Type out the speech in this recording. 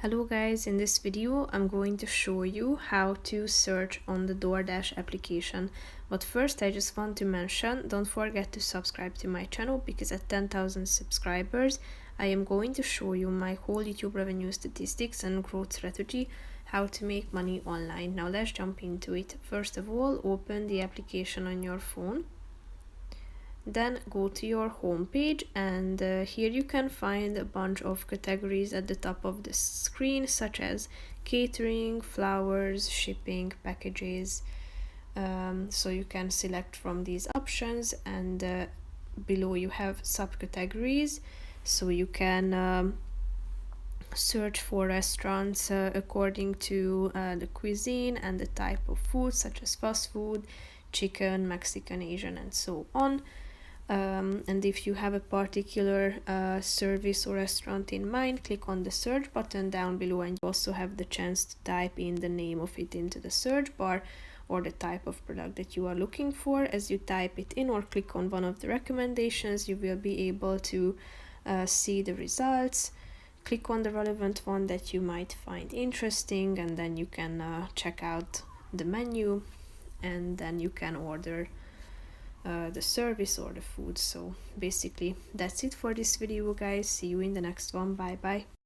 Hello guys, in this video I'm going to show you how to search on the DoorDash application. But first I just want to mention, don't forget to subscribe to my channel because at 10,000 subscribers I am going to show you my whole YouTube revenue statistics and growth strategy, how to make money online. Now let's jump into it. First of all, open the application on your phone. Then go to your home page, and here you can find a bunch of categories at the top of the screen, such as catering, flowers, shipping, packages. So you can select from these options, and below you have subcategories, so you can search for restaurants according to the cuisine and the type of food, such as fast food, chicken, Mexican, Asian, and so on. And if you have a particular service or restaurant in mind, click on the search button down below, and you also have the chance to type in the name of it into the search bar or the type of product that you are looking for. As you type it in or click on one of the recommendations, you will be able to see the results. Click on the relevant one that you might find interesting, and then you can check out the menu, and then you can order the service or the food. So basically that's it for this video, guys. See you in the next one. Bye bye.